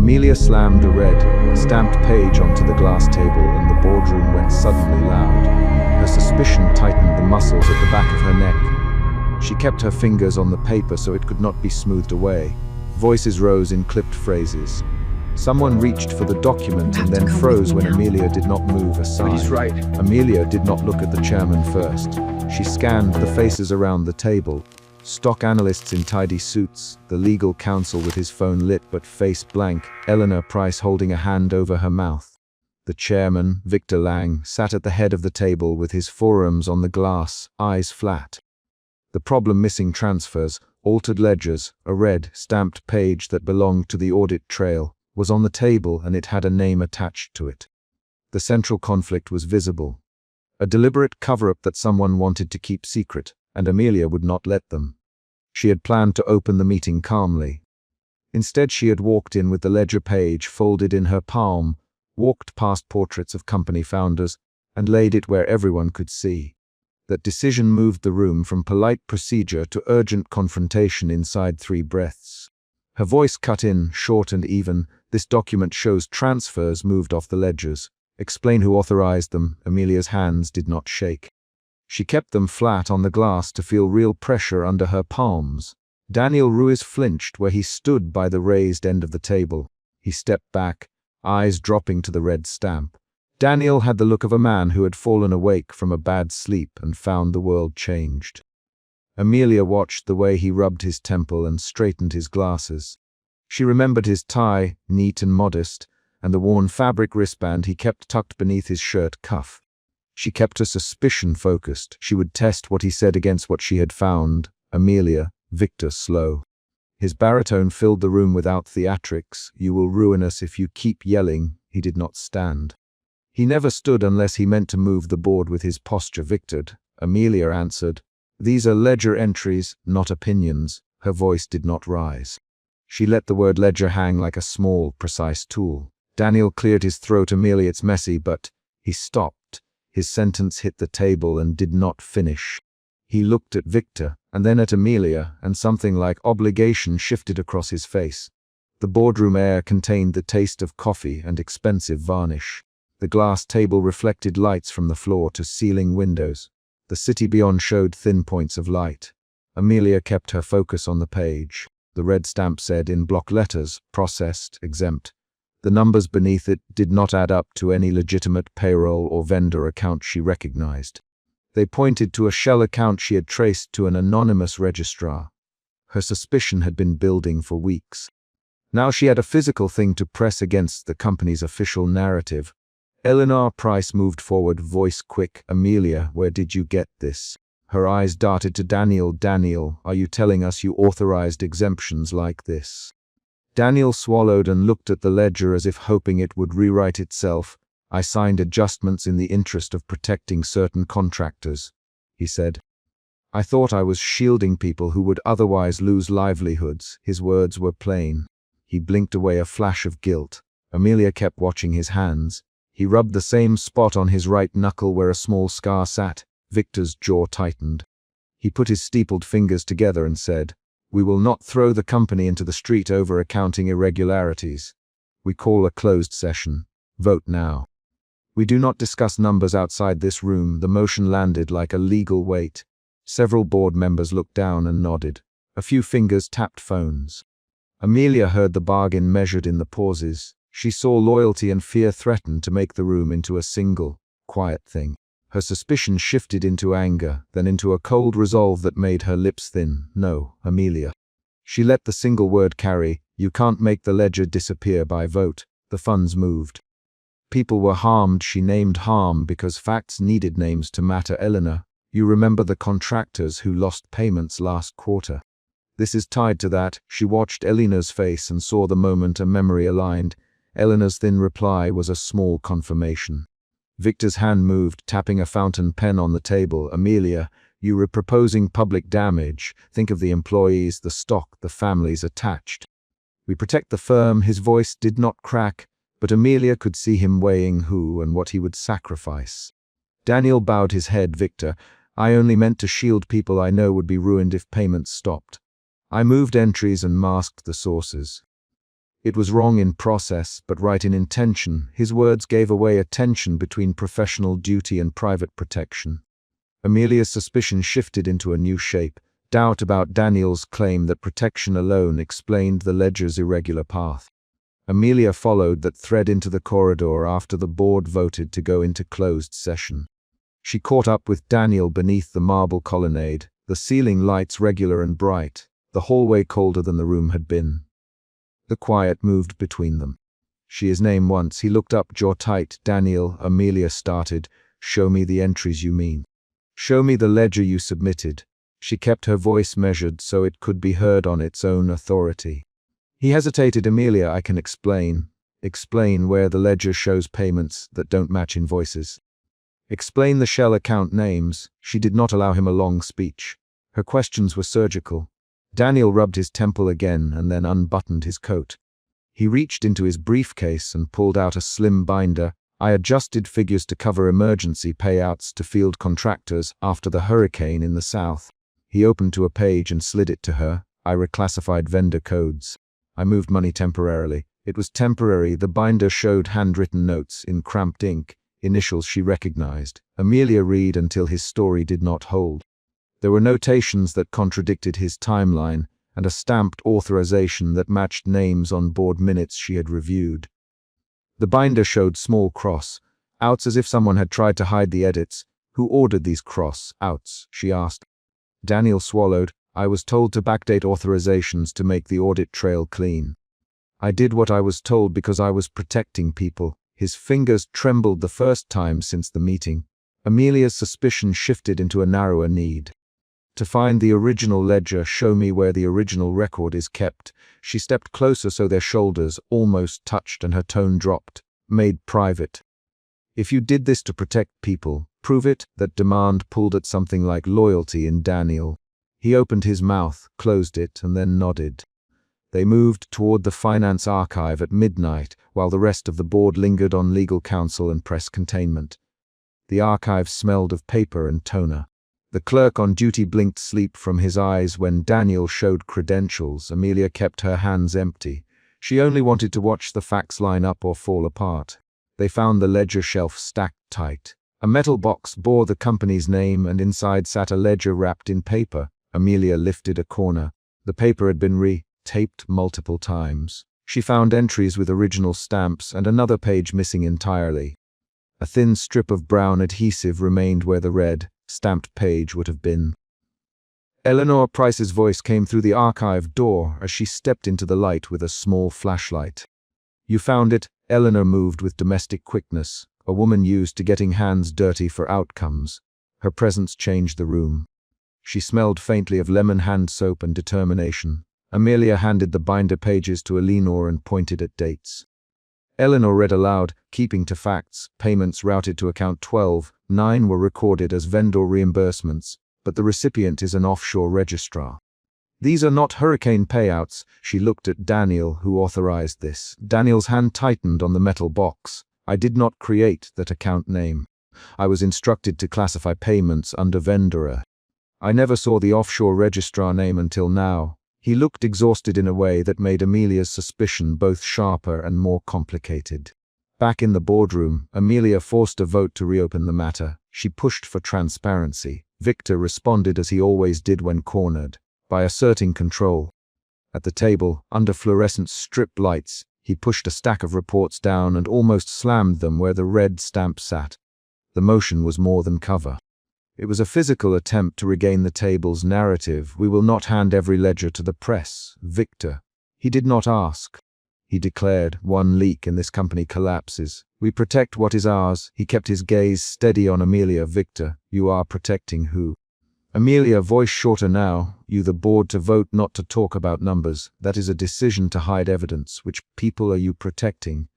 Amelia slammed the red, stamped page onto the glass table and the boardroom went suddenly loud. Her suspicion tightened the muscles at the back of her neck. She kept her fingers on the paper so it could not be smoothed away. Voices rose in clipped phrases. Someone reached for the document and then froze when Amelia did not move aside. But he's right. Amelia did not look at the chairman first. She scanned the faces around the table. Stock analysts in tidy suits, the legal counsel with his phone lit but face blank, Eleanor Price holding a hand over her mouth. The chairman, Victor Lang, sat at the head of the table with his forearms on the glass, eyes flat. The problem: missing transfers, altered ledgers, a red, stamped page that belonged to the audit trail, was on the table and it had a name attached to it. The central conflict was visible. A deliberate cover-up that someone wanted to keep secret, and Amelia would not let them. She had planned to open the meeting calmly. Instead, she had walked in with the ledger page folded in her palm, walked past portraits of company founders, and laid it where everyone could see. That decision moved the room from polite procedure to urgent confrontation inside 3 breaths. Her voice cut in, short and even. "This document shows transfers moved off the ledgers. Explain who authorized them." Amelia's hands did not shake. She kept them flat on the glass to feel real pressure under her palms. Daniel Ruiz flinched where he stood by the raised end of the table. He stepped back, eyes dropping to the red stamp. Daniel had the look of a man who had fallen awake from a bad sleep and found the world changed. Amelia watched the way he rubbed his temple and straightened his glasses. She remembered his tie, neat and modest, and the worn fabric wristband he kept tucked beneath his shirt cuff. She kept her suspicion focused. She would test what he said against what she had found. Amelia, Victor slow. His baritone filled the room without theatrics. "You will ruin us if you keep yelling." He did not stand. He never stood unless he meant to move the board with his posture. "Victor," Amelia answered. "These are ledger entries, not opinions." Her voice did not rise. She let the word ledger hang like a small, precise tool. Daniel cleared his throat. "Amelia, it's messy, but..." He stopped. His sentence hit the table and did not finish. He looked at Victor, and then at Amelia, and something like obligation shifted across his face. The boardroom air contained the taste of coffee and expensive varnish. The glass table reflected lights from the floor to ceiling windows. The city beyond showed thin points of light. Amelia kept her focus on the page. The red stamp said in block letters, "Processed, exempt." The numbers beneath it did not add up to any legitimate payroll or vendor account she recognized. They pointed to a shell account she had traced to an anonymous registrar. Her suspicion had been building for weeks. Now she had a physical thing to press against the company's official narrative. Eleanor Price moved forward, voice quick. "Amelia, where did you get this?" Her eyes darted to Daniel. "Daniel, are you telling us you authorized exemptions like this?" Daniel swallowed and looked at the ledger as if hoping it would rewrite itself. "I signed adjustments in the interest of protecting certain contractors," he said. "I thought I was shielding people who would otherwise lose livelihoods." His words were plain. He blinked away a flash of guilt. Amelia kept watching his hands. He rubbed the same spot on his right knuckle where a small scar sat. Victor's jaw tightened. He put his steepled fingers together and said, "We will not throw the company into the street over accounting irregularities. We call a closed session. Vote now." "We do not discuss numbers outside this room." The motion landed like a legal weight. Several board members looked down and nodded. A few fingers tapped phones. Amelia heard the bargain measured in the pauses. She saw loyalty and fear threaten to make the room into a single, quiet thing. Her suspicion shifted into anger, then into a cold resolve that made her lips thin. "No, Amelia." She let the single word carry. "You can't make the ledger disappear by vote." The funds moved. People were harmed. She named harm because facts needed names to matter. "Eleanor, you remember the contractors who lost payments last quarter. This is tied to that." She watched Eleanor's face and saw the moment a memory aligned. Eleanor's thin reply was a small confirmation. Victor's hand moved, tapping a fountain pen on the table. "Amelia, you were proposing public damage. Think of the employees, the stock, the families attached." "We protect the firm." His voice did not crack, but Amelia could see him weighing who and what he would sacrifice. Daniel bowed his head. "Victor, I only meant to shield people I know would be ruined if payments stopped. I moved entries and masked the sources." It was wrong in process, but right in intention. His words gave away a tension between professional duty and private protection. Amelia's suspicion shifted into a new shape. Doubt about Daniel's claim that protection alone explained the ledger's irregular path. Amelia followed that thread into the corridor after the board voted to go into closed session. She caught up with Daniel beneath the marble colonnade, the ceiling lights regular and bright, the hallway colder than the room had been. The quiet moved between them. She his name once. He looked up, jaw tight. Daniel, Amelia started. Show me the entries you mean. Show me the ledger you submitted. She kept her voice measured so it could be heard on its own authority. He hesitated. Amelia, I can explain. Explain where the ledger shows payments that don't match invoices. Explain the shell account names. She did not allow him a long speech. Her questions were surgical. Daniel rubbed his temple again and then unbuttoned his coat. He reached into his briefcase and pulled out a slim binder. I adjusted figures to cover emergency payouts to field contractors after the hurricane in the south. He opened to a page and slid it to her. I reclassified vendor codes. I moved money temporarily. It was temporary. The binder showed handwritten notes in cramped ink, initials she recognized. Amelia read until his story did not hold. There were notations that contradicted his timeline, and a stamped authorization that matched names on board minutes she had reviewed. The binder showed small cross-outs as if someone had tried to hide the edits. Who ordered these cross-outs? She asked. Daniel swallowed. I was told to backdate authorizations to make the audit trail clean. I did what I was told because I was protecting people. His fingers trembled the first time since the meeting. Amelia's suspicion shifted into a narrower need. To find the original ledger, show me where the original record is kept. She stepped closer so their shoulders almost touched and her tone dropped. Made private. If you did this to protect people, prove it. That demand pulled at something like loyalty in Daniel. He opened his mouth, closed it, and then nodded. They moved toward the finance archive at midnight, while the rest of the board lingered on legal counsel and press containment. The archive smelled of paper and toner. The clerk on duty blinked sleep from his eyes when Daniel showed credentials. Amelia kept her hands empty. She only wanted to watch the facts line up or fall apart. They found the ledger shelf stacked tight. A metal box bore the company's name and inside sat a ledger wrapped in paper. Amelia lifted a corner. The paper had been re-taped multiple times. She found entries with original stamps and another page missing entirely. A thin strip of brown adhesive remained where the red, stamped page would have been. Eleanor Price's voice came through the archive door as she stepped into the light with a small flashlight. You found it? Eleanor moved with domestic quickness, a woman used to getting hands dirty for outcomes. Her presence changed the room. She smelled faintly of lemon hand soap and determination. Amelia handed the binder pages to Eleanor and pointed at dates. Eleanor read aloud, keeping to facts. Payments routed to account 12, 9 were recorded as vendor reimbursements, but the recipient is an offshore registrar. These are not hurricane payouts. She looked at Daniel, who authorized this. Daniel's hand tightened on the metal box. I did not create that account name. I was instructed to classify payments under vendor. I never saw the offshore registrar name until now. He looked exhausted in a way that made Amelia's suspicion both sharper and more complicated. Back in the boardroom, Amelia forced a vote to reopen the matter. She pushed for transparency. Victor responded as he always did when cornered, by asserting control. At the table, under fluorescent strip lights, he pushed a stack of reports down and almost slammed them where the red stamp sat. The motion was more than cover. It was a physical attempt to regain the table's narrative. We will not hand every ledger to the press, Victor. He did not ask. He declared, one leak and this company collapses. We protect what is ours. He kept his gaze steady on Amelia. Victor, you are protecting who? Amelia, voice shorter now. You the board to vote not to talk about numbers. That is a decision to hide evidence. Which people are you protecting?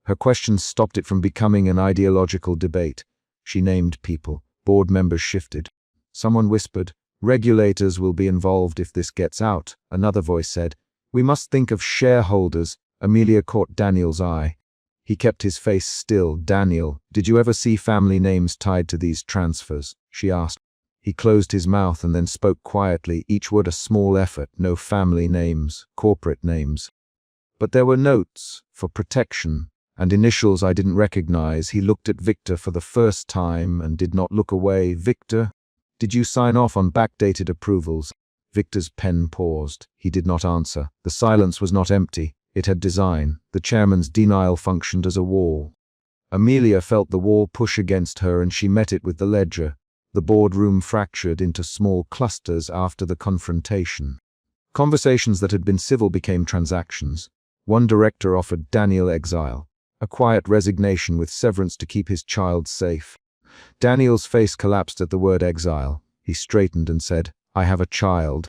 Her questions stopped it from becoming an ideological debate. She named people. Board members shifted. Someone whispered, regulators will be involved if this gets out. Another voice said, we must think of shareholders. Amelia caught Daniel's eye. He kept his face still. Daniel, did you ever see family names tied to these transfers? She asked. He closed his mouth and then spoke quietly, each word a small effort. No family names, corporate names. But there were notes for protection and initials I didn't recognize. He looked at Victor for the first time and did not look away. Victor, did you sign off on backdated approvals? Victor's pen paused. He did not answer. The silence was not empty. It had design. The chairman's denial functioned as a wall. Amelia felt the wall push against her and she met it with the ledger. The boardroom fractured into small clusters after the confrontation. Conversations that had been civil became transactions. One director offered Daniel exile, a quiet resignation with severance to keep his child safe. Daniel's face collapsed at the word exile. He straightened and said, "I have a child.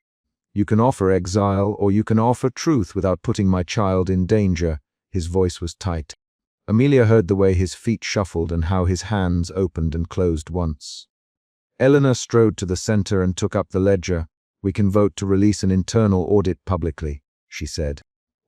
You can offer exile or you can offer truth without putting my child in danger." His voice was tight. Amelia heard the way his feet shuffled and how his hands opened and closed once. Eleanor strode to the center and took up the ledger. "We can vote to release an internal audit publicly," she said.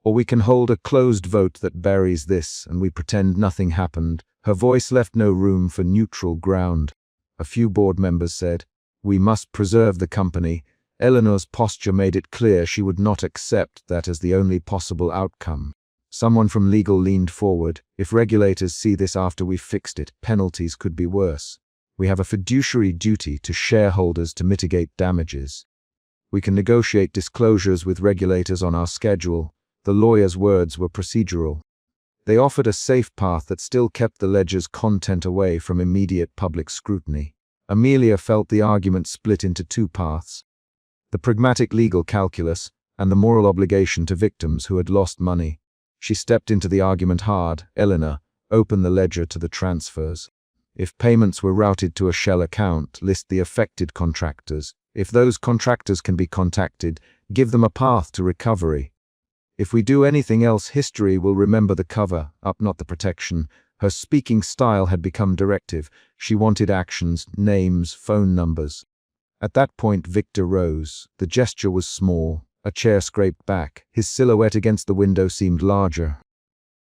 "Or we can hold a closed vote that buries this and we pretend nothing happened." Her voice left no room for neutral ground. A few board members said, "We must preserve the company." Eleanor's posture made it clear she would not accept that as the only possible outcome. Someone from legal leaned forward. "If regulators see this after we've fixed it, penalties could be worse. We have a fiduciary duty to shareholders to mitigate damages. We can negotiate disclosures with regulators on our schedule." The lawyer's words were procedural. They offered a safe path that still kept the ledger's content away from immediate public scrutiny. Amelia felt the argument split into two paths: the pragmatic legal calculus and the moral obligation to victims who had lost money. She stepped into the argument hard. "Eleanor, open the ledger to the transfers. If payments were routed to a shell account, list the affected contractors. If those contractors can be contacted, give them a path to recovery. If we do anything else, history will remember the cover up, not the protection." Her speaking style had become directive. She wanted actions, names, phone numbers. At that point, Victor rose. The gesture was small. A chair scraped back. His silhouette against the window seemed larger.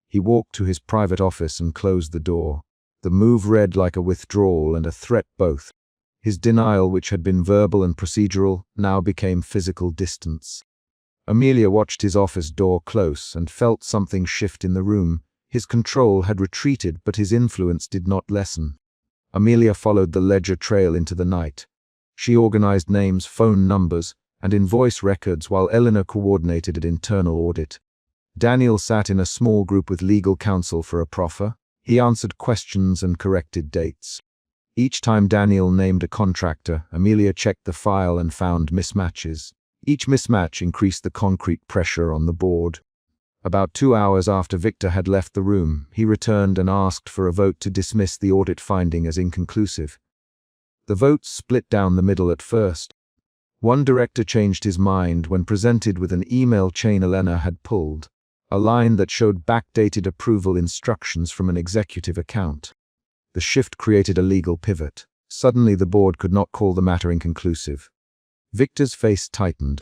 He walked to his private office and closed the door. The move read like a withdrawal and a threat both. His denial, which had been verbal and procedural, now became physical distance. Amelia watched his office door close and felt something shift in the room. His control had retreated, but his influence did not lessen. Amelia followed the ledger trail into the night. She organized names, phone numbers, and invoice records while Eleanor coordinated an internal audit. Daniel sat in a small group with legal counsel for a proffer. He answered questions and corrected dates. Each time Daniel named a contractor, Amelia checked the file and found mismatches. Each mismatch increased the concrete pressure on the board. About 2 hours after Victor had left the room, he returned and asked for a vote to dismiss the audit finding as inconclusive. The vote split down the middle at first. One director changed his mind when presented with an email chain Eleanor had pulled, a line that showed backdated approval instructions from an executive account. The shift created a legal pivot. Suddenly the board could not call the matter inconclusive. Victor's face tightened.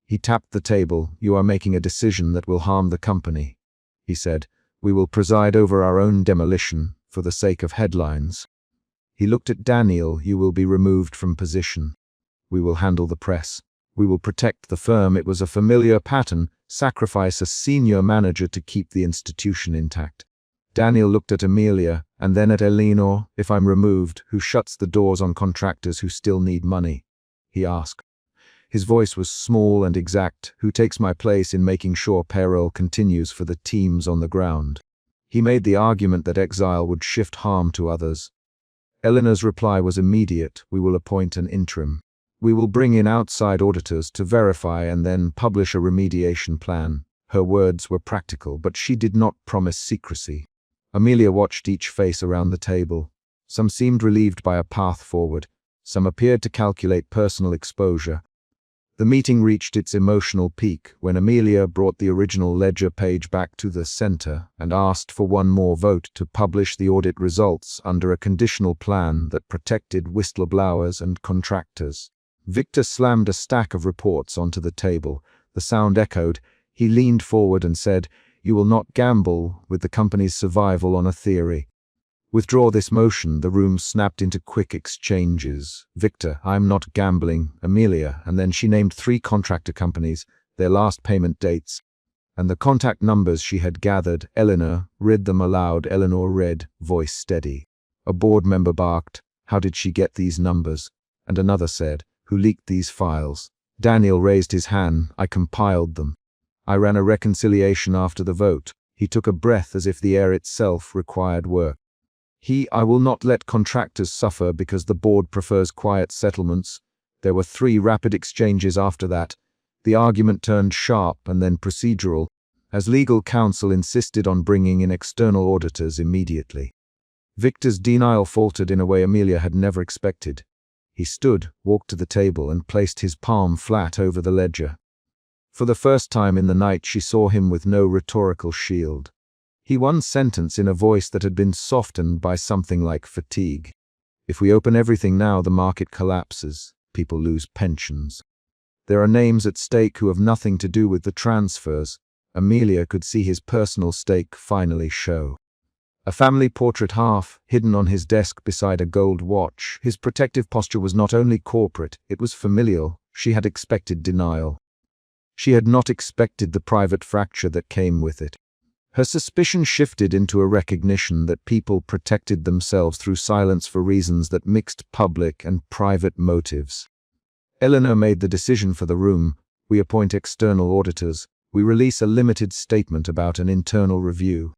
He tapped the table. "You are making a decision that will harm the company," he said. "We will preside over our own demolition for the sake of headlines." He looked at Daniel. "You will be removed from position. We will handle the press. We will protect the firm." It was a familiar pattern: sacrifice a senior manager to keep the institution intact. Daniel looked at Amelia and then at Eleanor. "If I'm removed, who shuts the doors on contractors who still need money?" he asked. His voice was small and exact. "Who takes my place in making sure payroll continues for the teams on the ground?" He made the argument that exile would shift harm to others. Eleanor's reply was immediate: "We will appoint an interim. We will bring in outside auditors to verify and then publish a remediation plan." Her words were practical, but she did not promise secrecy. Amelia watched each face around the table. Some seemed relieved by a path forward. Some appeared to calculate personal exposure. The meeting reached its emotional peak when Amelia brought the original ledger page back to the center and asked for one more vote to publish the audit results under a conditional plan that protected whistleblowers and contractors. Victor slammed a stack of reports onto the table. The sound echoed. He leaned forward and said, "You will not gamble with the company's survival on a theory." "Withdraw this motion." The room snapped into quick exchanges. "Victor, I'm not gambling." "Amelia," and then she named 3 contractor companies, their last payment dates. And the contact numbers she had gathered, Eleanor read them aloud. Eleanor read, voice steady. A board member barked, "How did she get these numbers?" And another said, "Who leaked these files?" Daniel raised his hand. "I compiled them. I ran a reconciliation after the vote." He took a breath as if the air itself required work. "I will not let contractors suffer because the board prefers quiet settlements." There were 3 rapid exchanges after that. The argument turned sharp and then procedural, as legal counsel insisted on bringing in external auditors immediately. Victor's denial faltered in a way Amelia had never expected. He stood, walked to the table, and placed his palm flat over the ledger. For the first time in the night she saw him with no rhetorical shield. One sentence in a voice that had been softened by something like fatigue. "If we open everything now, the market collapses. People lose pensions. There are names at stake who have nothing to do with the transfers." Amelia could see his personal stake finally show. A family portrait half hidden on his desk beside a gold watch. His protective posture was not only corporate, it was familial. She had expected denial. She had not expected the private fracture that came with it. Her suspicion shifted into a recognition that people protected themselves through silence for reasons that mixed public and private motives. Eleanor made the decision for the room. "We appoint external auditors. We release a limited statement about an internal review.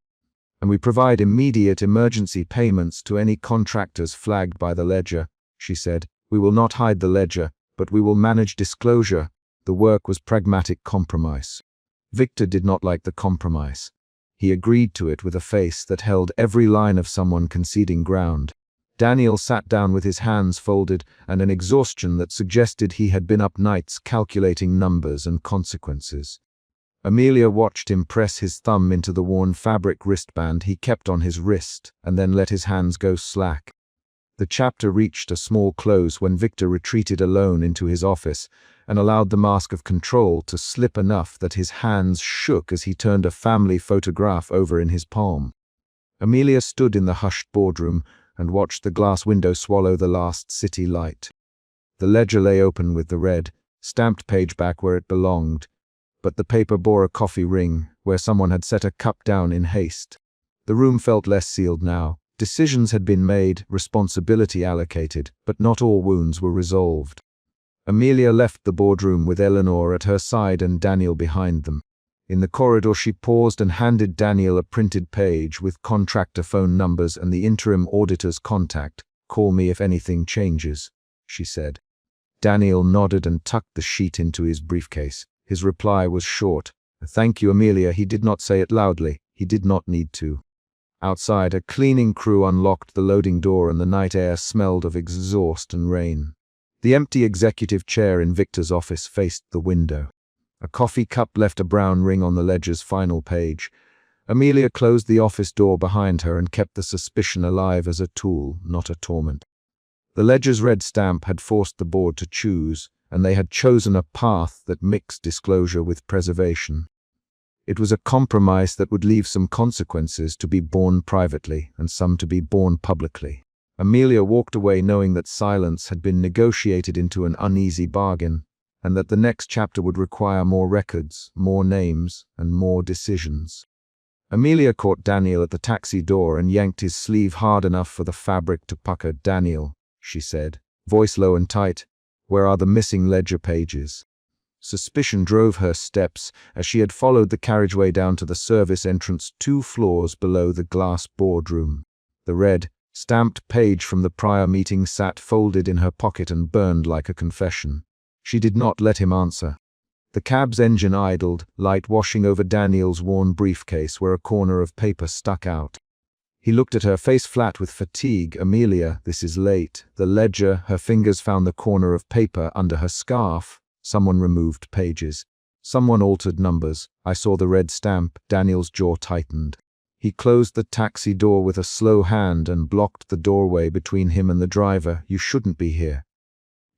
And we provide immediate emergency payments to any contractors flagged by the ledger," she said. "We will not hide the ledger, but we will manage disclosure." The work was pragmatic compromise. Victor did not like the compromise. He agreed to it with a face that held every line of someone conceding ground. Daniel sat down with his hands folded and an exhaustion that suggested he had been up nights calculating numbers and consequences. Amelia watched him press his thumb into the worn fabric wristband he kept on his wrist and then let his hands go slack. The chapter reached a small close when Victor retreated alone into his office and allowed the mask of control to slip enough that his hands shook as he turned a family photograph over in his palm. Amelia stood in the hushed boardroom and watched the glass window swallow the last city light. The ledger lay open with the red, stamped page back where it belonged, but the paper bore a coffee ring where someone had set a cup down in haste. The room felt less sealed now. Decisions had been made, responsibility allocated, but not all wounds were resolved. Amelia left the boardroom with Eleanor at her side and Daniel behind them. In the corridor she paused and handed Daniel a printed page with contractor phone numbers and the interim auditor's contact. "Call me if anything changes," she said. Daniel nodded and tucked the sheet into his briefcase. His reply was short. "Thank you, Amelia." He did not say it loudly. He did not need to. Outside, a cleaning crew unlocked the loading door and the night air smelled of exhaust and rain. The empty executive chair in Victor's office faced the window. A coffee cup left a brown ring on the ledger's final page. Amelia closed the office door behind her and kept the suspicion alive as a tool, not a torment. The ledger's red stamp had forced the board to choose, and they had chosen a path that mixed disclosure with preservation. It was a compromise that would leave some consequences to be borne privately and some to be borne publicly. Amelia walked away knowing that silence had been negotiated into an uneasy bargain, and that the next chapter would require more records, more names, and more decisions. Amelia caught Daniel at the taxi door and yanked his sleeve hard enough for the fabric to pucker. "Daniel," she said, voice low and tight, "where are the missing ledger pages?" Suspicion drove her steps as she had followed the carriageway down to the service entrance 2 floors below the glass boardroom. The red, stamped page from the prior meeting sat folded in her pocket and burned like a confession. She did not let him answer. The cab's engine idled, light washing over Daniel's worn briefcase where a corner of paper stuck out. He looked at her, face flat with fatigue. "Amelia, this is late." The ledger, her fingers found the corner of paper under her scarf. Someone removed pages. Someone altered numbers. "I saw the red stamp." Daniel's jaw tightened. He closed the taxi door with a slow hand and blocked the doorway between him and the driver. "You shouldn't be here.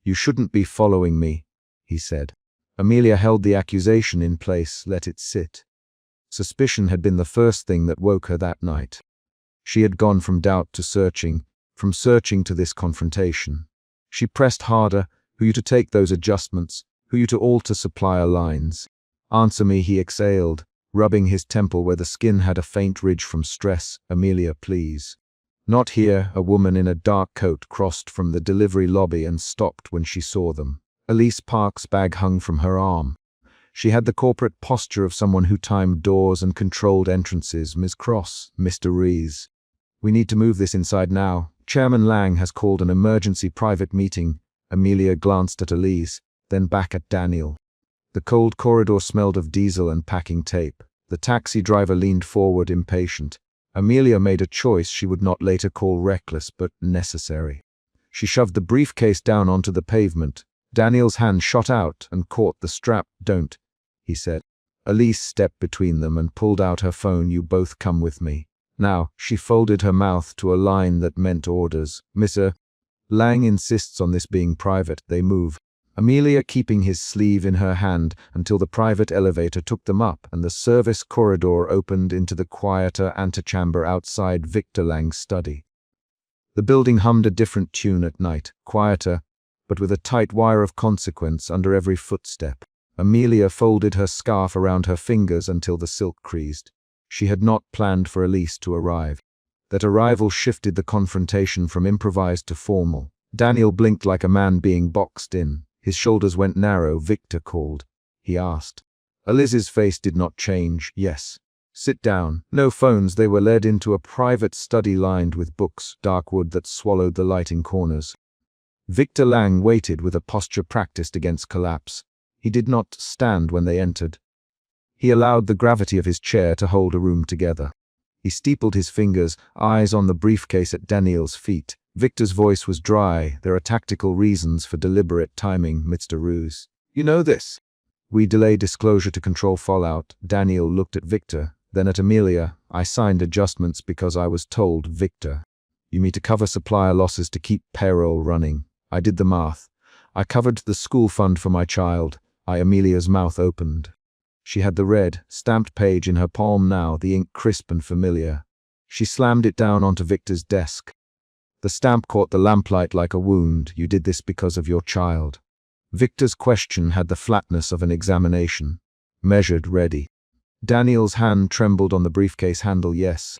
You shouldn't be following me," he said. Amelia held the accusation in place, let it sit. Suspicion had been the first thing that woke her that night. She had gone from doubt to searching, from searching to this confrontation. She pressed harder. "Who you to take those adjustments? Who you to alter supplier lines?" "Answer me," he exhaled. rubbing his temple where the skin had a faint ridge from stress. "Amelia, please." "Not here." A woman in a dark coat crossed from the delivery lobby and stopped when she saw them. Elise Park's bag hung from her arm. She had the corporate posture of someone who timed doors and controlled entrances. "Ms. Cross, Mr. Rees. We need to move this inside now. Chairman Lang has called an emergency private meeting." Amelia glanced at Elise, then back at Daniel. The cold corridor smelled of diesel and packing tape. The taxi driver leaned forward, impatient. Amelia made a choice she would not later call reckless, but necessary. She shoved the briefcase down onto the pavement. Daniel's hand shot out and caught the strap. "Don't," he said. Elise stepped between them and pulled out her phone. "You both come with me." Now, she folded her mouth to a line that meant orders. "Mr. Lang insists on this being private." They move. Amelia keeping his sleeve in her hand until the private elevator took them up and the service corridor opened into the quieter antechamber outside Victor Lang's study. The building hummed a different tune at night, quieter, but with a tight wire of consequence under every footstep. Amelia folded her scarf around her fingers until the silk creased. She had not planned for Elise to arrive. That arrival shifted the confrontation from improvised to formal. Daniel blinked like a man being boxed in. His shoulders went narrow. "Victor called?" he asked. Elise's face did not change. "Yes." "Sit down." No phones. They were led into a private study lined with books, dark wood that swallowed the light in corners. Victor Lang waited with a posture practiced against collapse. He did not stand when they entered. He allowed the gravity of his chair to hold a room together. He steepled his fingers, eyes on the briefcase at Daniel's feet. Victor's voice was dry. "There are tactical reasons for deliberate timing, Mr. Roos. You know this. We delay disclosure to control fallout." Daniel looked at Victor, then at Amelia. "I signed adjustments because I was told." "Victor, you mean to cover supplier losses to keep payroll running?" "I did the math. I covered the school fund for my child." Amelia's mouth opened. She had the red, stamped page in her palm now, the ink crisp and familiar. She slammed it down onto Victor's desk. The stamp caught the lamplight like a wound. "You did this because of your child." Victor's question had the flatness of an examination. Measured, ready. Daniel's hand trembled on the briefcase handle. "Yes.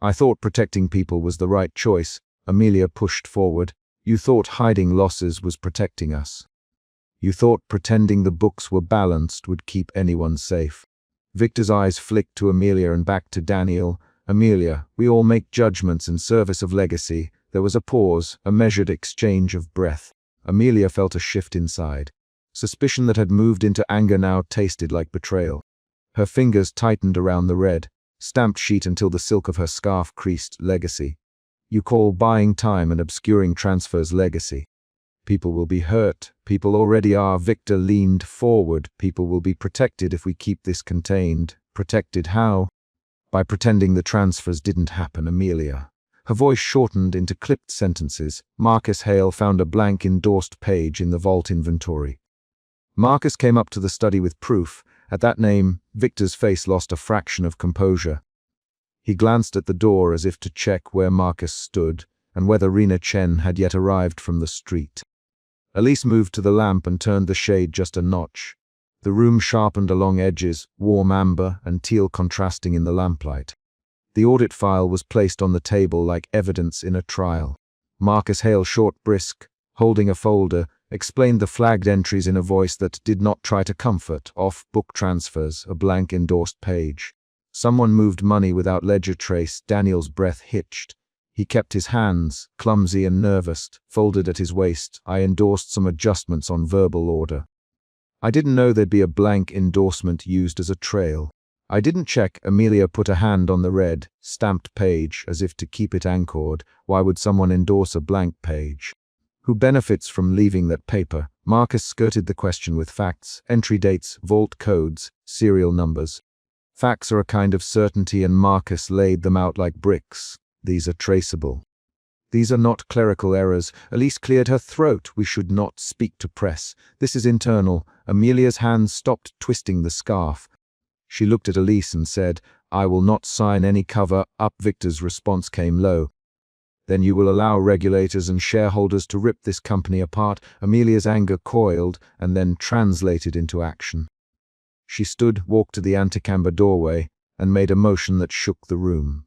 I thought protecting people was the right choice." Amelia pushed forward. "You thought hiding losses was protecting us. You thought pretending the books were balanced would keep anyone safe." Victor's eyes flicked to Amelia and back to Daniel. "Amelia, we all make judgments in service of legacy." There was a pause, a measured exchange of breath. Amelia felt a shift inside. Suspicion that had moved into anger now tasted like betrayal. Her fingers tightened around the red, stamped sheet until the silk of her scarf creased. "Legacy. You call buying time and obscuring transfers legacy. People will be hurt. People already are." Victor leaned forward. "People will be protected if we keep this contained." "Protected how?" "By pretending the transfers didn't happen." Amelia. Her voice shortened into clipped sentences. "Marcus Hale found a blank endorsed page in the vault inventory." Marcus came up to the study with proof. At that name, Victor's face lost a fraction of composure. He glanced at the door as if to check where Marcus stood and whether Rena Chen had yet arrived from the street. Elise moved to the lamp and turned the shade just a notch. The room sharpened along edges, warm amber and teal contrasting in the lamplight. The audit file was placed on the table like evidence in a trial. Marcus Hale, short, brisk, holding a folder, explained the flagged entries in a voice that did not try to comfort. "Off-book transfers, a blank endorsed page. Someone moved money without ledger trace." Daniel's breath hitched. He kept his hands, clumsy and nervous, folded at his waist. "I endorsed some adjustments on verbal order. I didn't know there'd be a blank endorsement used as a trail. I didn't check." Amelia put a hand on the red, stamped page as if to keep it anchored. "Why would someone endorse a blank page? Who benefits from leaving that paper?" Marcus skirted the question with facts, entry dates, vault codes, serial numbers. Facts are a kind of certainty, and Marcus laid them out like bricks. "These are traceable. These are not clerical errors." Elise cleared her throat. "We should not speak to press. This is internal." Amelia's hands stopped twisting the scarf. She looked at Elise and said, "I will not sign any cover-up." Victor's response came low. "Then you will allow regulators and shareholders to rip this company apart?" Amelia's anger coiled and then translated into action. She stood, walked to the antechamber doorway, and made a motion that shook the room.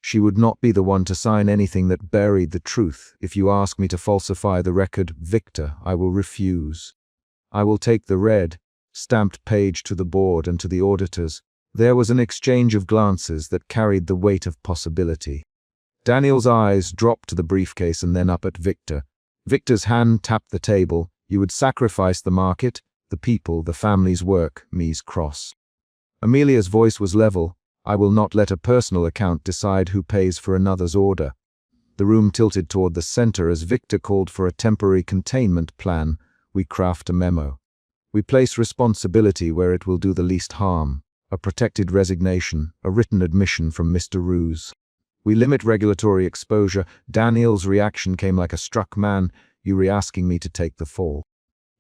She would not be the one to sign anything that buried the truth. If you ask me to falsify the record, Victor, I will refuse. I will take the red, stamped page to the board and to the auditors. There was an exchange of glances that carried the weight of possibility. Daniel's eyes dropped to the briefcase and then up at Victor. Victor's hand tapped the table. You would sacrifice the market, the people, the family's work, me's cross. Amelia's voice was level. I will not let a personal account decide who pays for another's order. The room tilted toward the center as Victor called for a temporary containment plan. We craft a memo. We place responsibility where it will do the least harm. A protected resignation, a written admission from Mr. Ruse. We limit regulatory exposure. Daniel's reaction came like a struck man. You were asking me to take the fall.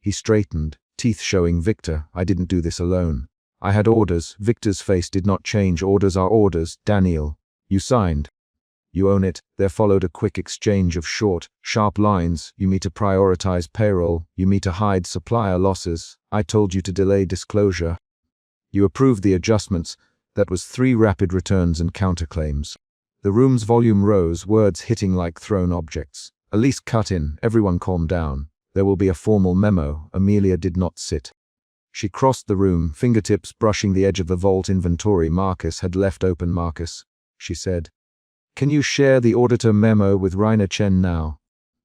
He straightened, teeth showing. Victor, I didn't do this alone. I had orders. Victor's face did not change. Orders are orders. Daniel, you signed. You own it. There followed a quick exchange of short, sharp lines. You me to prioritize payroll. You me to hide supplier losses. I told you to delay disclosure. You approved the adjustments. That was 3 rapid returns and counterclaims. The room's volume rose, words hitting like thrown objects. Elise cut in. Everyone calm down. There will be a formal memo. Amelia did not sit. She crossed the room, fingertips brushing the edge of the vault inventory Marcus had left open. Marcus, she said, can you share the auditor memo with Raina Chen now?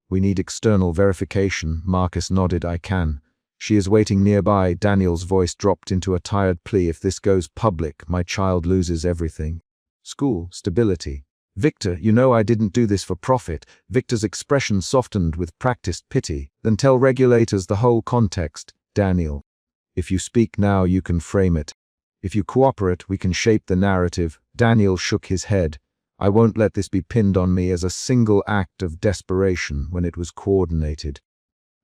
We need external verification. Marcus nodded. I can. She is waiting nearby. Daniel's voice dropped into a tired plea. If this goes public, my child loses everything. School, stability. Victor, you know I didn't do this for profit. Victor's expression softened with practiced pity. Then tell regulators the whole context. Daniel. If you speak now, you can frame it. If you cooperate, we can shape the narrative. Daniel shook his head. I won't let this be pinned on me as a single act of desperation when it was coordinated.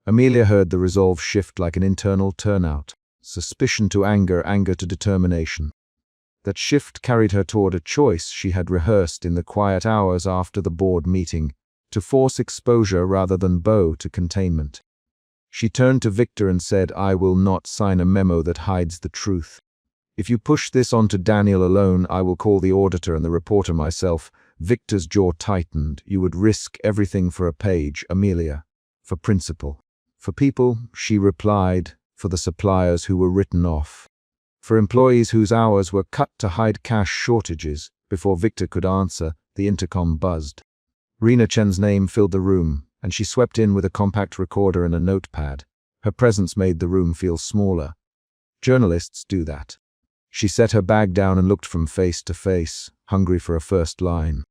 Amelia heard the resolve shift like an internal turnout. Suspicion to anger, anger to determination. That shift carried her toward a choice she had rehearsed in the quiet hours after the board meeting, to force exposure rather than bow to containment. She turned to Victor and said, I will not sign a memo that hides the truth. If you push this onto Daniel alone, I will call the auditor and the reporter myself. Victor's jaw tightened. You would risk everything for a page, Amelia. For principle. For people, she replied, for the suppliers who were written off. For employees whose hours were cut to hide cash shortages. Before Victor could answer, the intercom buzzed. Raina Chen's name filled the room, and she swept in with a compact recorder and a notepad. Her presence made the room feel smaller. Journalists do that. She set her bag down and looked from face to face, hungry for a first line.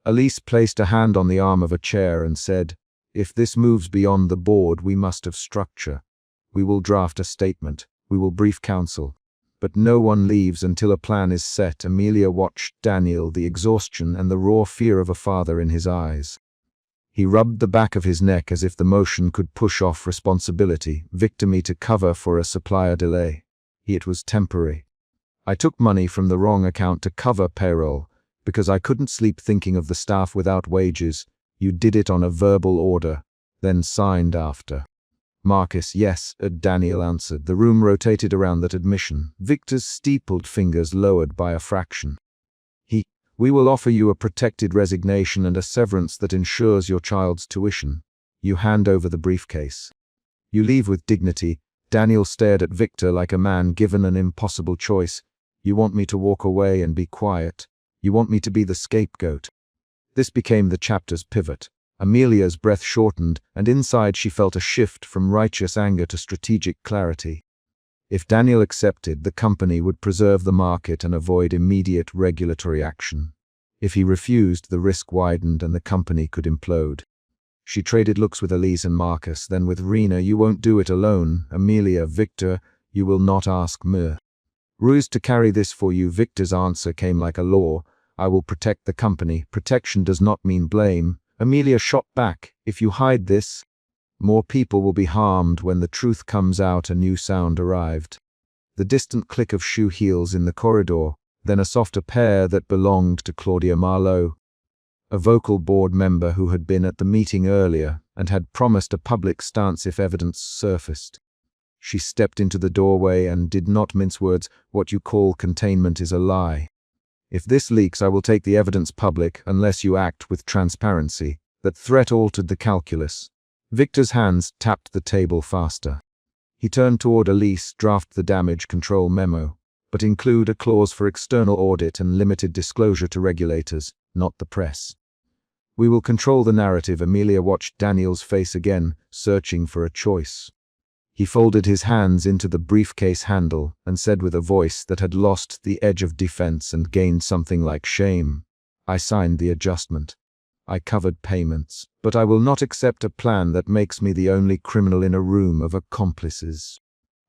Elise placed a hand on the arm of a chair and said, if this moves beyond the board, we must have structure. We will draft a statement. We will brief counsel. But no one leaves until a plan is set. Amelia watched Daniel, the exhaustion and the raw fear of a father in his eyes. He rubbed the back of his neck as if the motion could push off responsibility. Victor me to cover for a supplier delay. It was temporary. I took money from the wrong account to cover payroll, because I couldn't sleep thinking of the staff without wages. You did it on a verbal order, then signed after. Marcus, yes, Daniel answered. The room rotated around that admission. Victor's steepled fingers lowered by a fraction. We will offer you a protected resignation and a severance that ensures your child's tuition. You hand over the briefcase. You leave with dignity. Daniel stared at Victor like a man given an impossible choice. You want me to walk away and be quiet. You want me to be the scapegoat. This became the chapter's pivot. Amelia's breath shortened, and inside she felt a shift from righteous anger to strategic clarity. If Daniel accepted, the company would preserve the market and avoid immediate regulatory action. If he refused, the risk widened and the company could implode. She traded looks with Elise and Marcus, then with Raina. You won't do it alone. Amelia, Victor, you will not ask me. Ruse to carry this for you. Victor's answer came like a law. I will protect the company. Protection does not mean blame. Amelia shot back. If you hide this, more people will be harmed. When the truth comes out, a new sound arrived. The distant click of shoe heels in the corridor, then a softer pair that belonged to Claudia Marlowe, a vocal board member who had been at the meeting earlier and had promised a public stance if evidence surfaced. She stepped into the doorway and did not mince words. "What you call containment is a lie. If this leaks, I will take the evidence public unless you act with transparency." That threat altered the calculus. Victor's hands tapped the table faster. He turned toward Elise. "Draft the damage control memo, but include a clause for external audit and limited disclosure to regulators, not the press. We will control the narrative." Amelia watched Daniel's face again, searching for a choice. He folded his hands into the briefcase handle and said with a voice that had lost the edge of defense and gained something like shame, "I signed the adjustment. I covered payments, but I will not accept a plan that makes me the only criminal in a room of accomplices.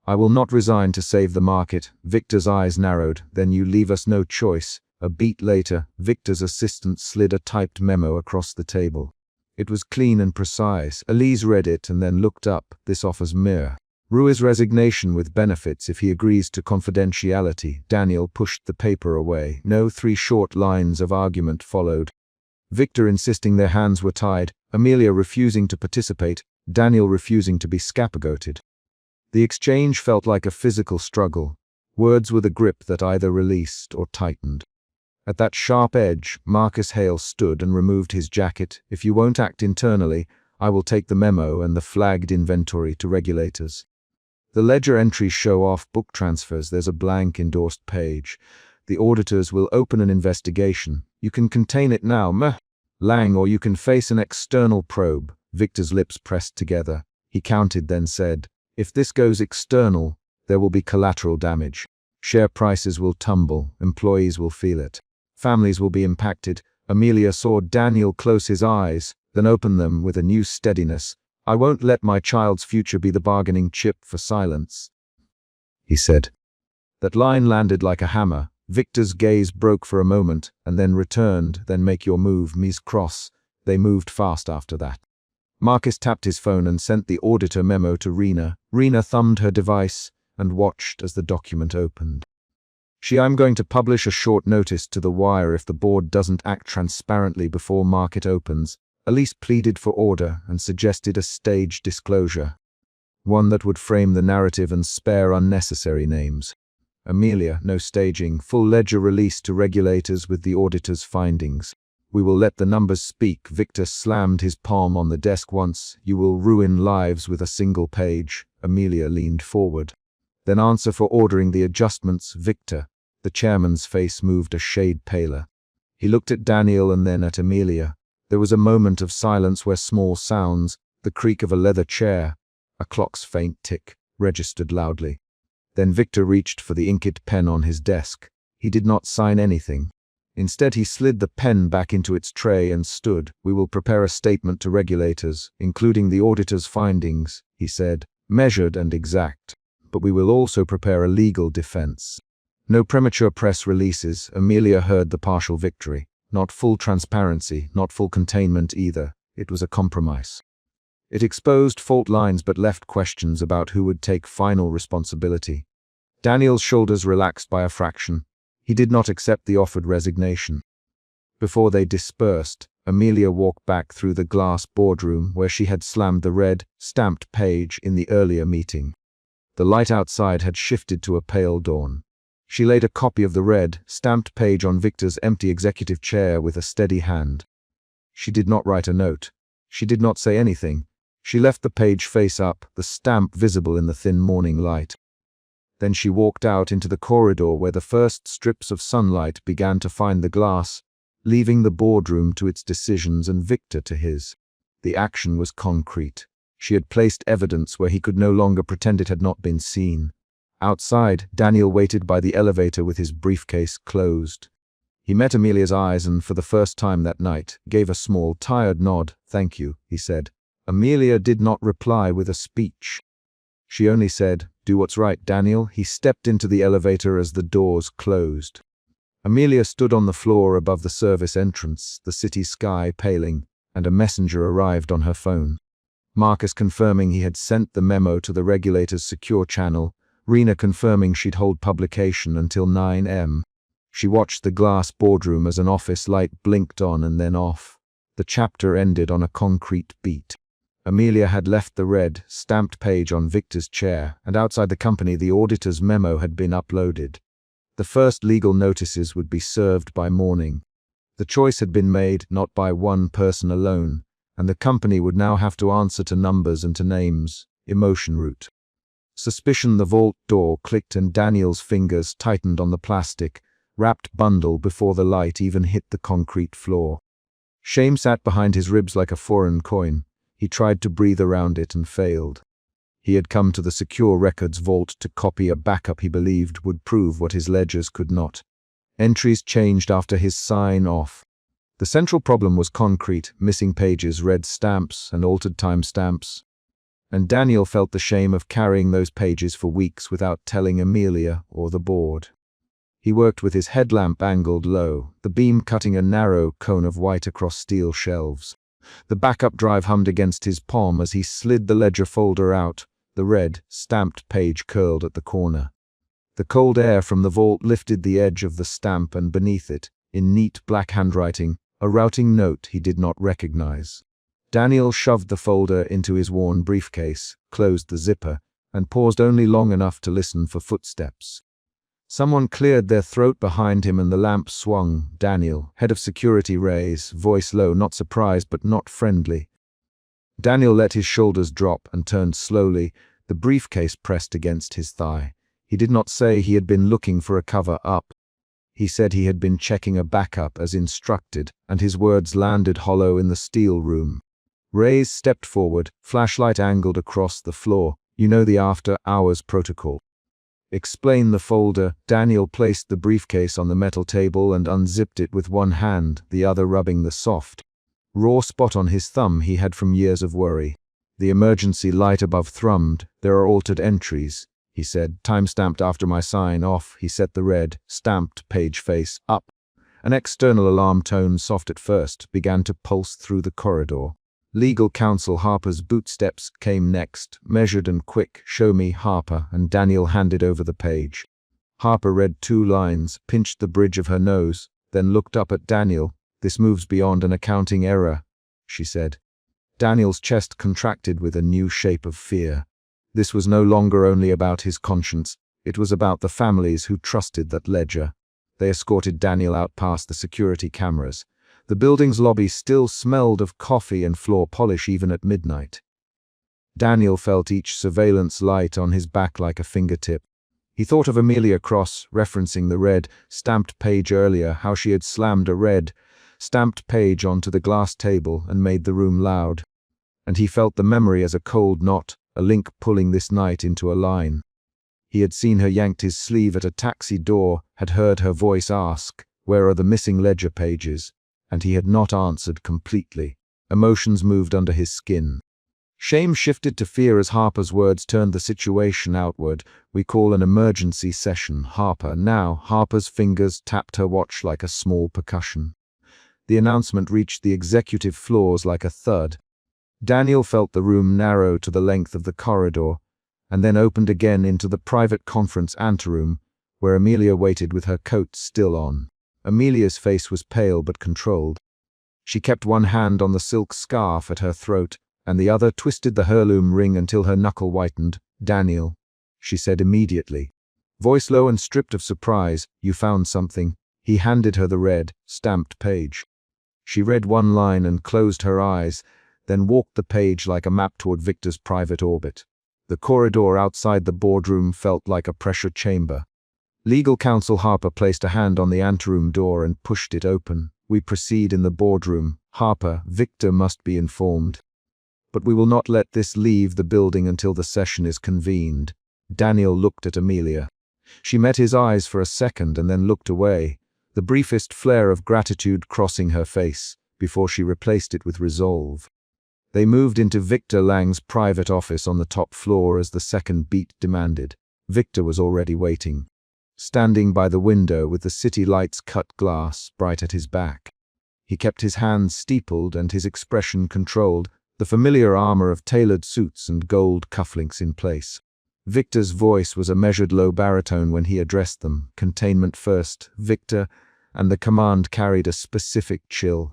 I will not resign to save the market." Victor's eyes narrowed. "Then you leave us no choice." A beat later, Victor's assistant slid a typed memo across the table. It was clean and precise. Elise read it and then looked up. "This offers Mir Rui's resignation with benefits if he agrees to confidentiality." Daniel pushed the paper away. No 3 short lines of argument followed. Victor insisting their hands were tied, Amelia refusing to participate, Daniel refusing to be scapegoated. The exchange felt like a physical struggle, words with a grip that either released or tightened. At that sharp edge, Marcus Hale stood and removed his jacket. "If you won't act internally, I will take the memo and the flagged inventory to regulators. The ledger entries show off book transfers. There's a blank endorsed page. The auditors will open an investigation. You can contain it now, Lang, or you can face an external probe." Victor's lips pressed together. He counted, then said, "If this goes external, there will be collateral damage. Share prices will tumble, employees will feel it. Families will be impacted." Amelia saw Daniel close his eyes, then open them with a new steadiness. "I won't let my child's future be the bargaining chip for silence," he said. That line landed like a hammer. Victor's gaze broke for a moment, and then returned. "Then make your move, Ms. Cross." They moved fast after that. Marcus tapped his phone and sent the auditor memo to Rena. Rena thumbed her device and watched as the document opened. "I'm going to publish a short notice to the wire if the board doesn't act transparently before market opens." Elise pleaded for order and suggested a staged disclosure, one that would frame the narrative and spare unnecessary names. Amelia, "No staging, full ledger release to regulators with the auditor's findings. We will let the numbers speak." Victor slammed his palm on the desk once. "You will ruin lives with a single page." Amelia leaned forward. "Then answer for ordering the adjustments, Victor." The chairman's face moved a shade paler. He looked at Daniel and then at Amelia. There was a moment of silence where small sounds, the creak of a leather chair, a clock's faint tick, registered loudly. Then Victor reached for the inked pen on his desk. He did not sign anything. Instead, he slid the pen back into its tray and stood. "We will prepare a statement to regulators, including the auditor's findings," he said, "measured and exact. But we will also prepare a legal defense. No premature press releases." Amelia heard the partial victory. Not full transparency, not full containment either. It was a compromise. It exposed fault lines but left questions about who would take final responsibility. Daniel's shoulders relaxed by a fraction. He did not accept the offered resignation. Before they dispersed, Amelia walked back through the glass boardroom where she had slammed the red, stamped page in the earlier meeting. The light outside had shifted to a pale dawn. She laid a copy of the red, stamped page on Victor's empty executive chair with a steady hand. She did not write a note. She did not say anything. She left the page face up, the stamp visible in the thin morning light. Then she walked out into the corridor where the first strips of sunlight began to find the glass, leaving the boardroom to its decisions and Victor to his. The action was concrete. She had placed evidence where he could no longer pretend it had not been seen. Outside, Daniel waited by the elevator with his briefcase closed. He met Amelia's eyes and, for the first time that night, gave a small, tired nod. "Thank you," he said. Amelia did not reply with a speech. She only said, "Do what's right, Daniel." He stepped into the elevator as the doors closed. Amelia stood on the floor above the service entrance, the city sky paling, and a messenger arrived on her phone. Marcus confirming he had sent the memo to the regulator's secure channel, Rena confirming she'd hold publication until 9 a.m. She watched the glass boardroom as an office light blinked on and then off. The chapter ended on a concrete beat. Amelia had left the red, stamped page on Victor's chair, and outside the company the auditor's memo had been uploaded. The first legal notices would be served by morning. The choice had been made not by one person alone, and the company would now have to answer to numbers and to names. Emotion route. Suspicion. The vault door clicked and Daniel's fingers tightened on the plastic, wrapped bundle before the light even hit the concrete floor. Shame sat behind his ribs like a foreign coin. He tried to breathe around it and failed. He had come to the secure records vault to copy a backup he believed would prove what his ledgers could not. Entries changed after his sign-off. The central problem was concrete, missing pages, red stamps, and altered timestamps. And Daniel felt the shame of carrying those pages for weeks without telling Amelia or the board. He worked with his headlamp angled low, the beam cutting a narrow cone of white across steel shelves. The backup drive hummed against his palm as he slid the ledger folder out. The red, stamped page curled at the corner. The cold air from the vault lifted the edge of the stamp, and beneath it, in neat black handwriting, a routing note he did not recognize. Daniel shoved the folder into his worn briefcase, closed the zipper, and paused only long enough to listen for footsteps. Someone cleared their throat behind him and the lamp swung. Daniel, head of security, Ray's voice low, not surprised but not friendly. Daniel let his shoulders drop and turned slowly, the briefcase pressed against his thigh. He did not say he had been looking for a cover-up. He said he had been checking a backup as instructed, and his words landed hollow in the steel room. Ray's stepped forward, flashlight angled across the floor. You know the after-hours protocol. Explain the folder. Daniel placed the briefcase on the metal table and unzipped it with one hand, the other rubbing the soft, raw spot on his thumb he had from years of worry. The emergency light above thrummed. There are altered entries, he said. Time-stamped after my sign-off. He set the red, stamped page face up. An external alarm tone, soft at first, began to pulse through the corridor. Legal counsel Harper's bootsteps came next, measured and quick. Show me, Harper, and Daniel handed over the page. Harper read 2 lines, pinched the bridge of her nose, then looked up at Daniel. This moves beyond an accounting error, she said. Daniel's chest contracted with a new shape of fear. This was no longer only about his conscience, it was about the families who trusted that ledger. They escorted Daniel out past the security cameras. The building's lobby still smelled of coffee and floor polish even at midnight. Daniel felt each surveillance light on his back like a fingertip. He thought of Amelia Cross, referencing the red, stamped page earlier, how she had slammed a red, stamped page onto the glass table and made the room loud. And he felt the memory as a cold knot, a link pulling this night into a line. He had seen her yanked his sleeve at a taxi door, had heard her voice ask, "Where are the missing ledger pages?" And he had not answered completely. Emotions moved under his skin. Shame shifted to fear as Harper's words turned the situation outward. We call an emergency session, Harper. Now, Harper's fingers tapped her watch like a small percussion. The announcement reached the executive floors like a thud. Daniel felt the room narrow to the length of the corridor, and then opened again into the private conference anteroom, where Amelia waited with her coat still on. Amelia's face was pale but controlled. She kept one hand on the silk scarf at her throat, and the other twisted the heirloom ring until her knuckle whitened. "Daniel," she said immediately. Voice low and stripped of surprise, "You found something." He handed her the red, stamped page. She read one line and closed her eyes, then walked the page like a map toward Victor's private orbit. The corridor outside the boardroom felt like a pressure chamber. Legal counsel Harper placed a hand on the anteroom door and pushed it open. "We proceed in the boardroom. Harper, Victor must be informed. But we will not let this leave the building until the session is convened." Daniel looked at Amelia. She met his eyes for a second and then looked away, the briefest flare of gratitude crossing her face, before she replaced it with resolve. They moved into Victor Lang's private office on the top floor as the second beat demanded. Victor was already waiting, standing by the window with the city lights cut glass bright at his back. He kept his hands steepled and his expression controlled, the familiar armor of tailored suits and gold cufflinks in place. Victor's voice was a measured low baritone when he addressed them. "Containment first, Victor," and the command carried a specific chill.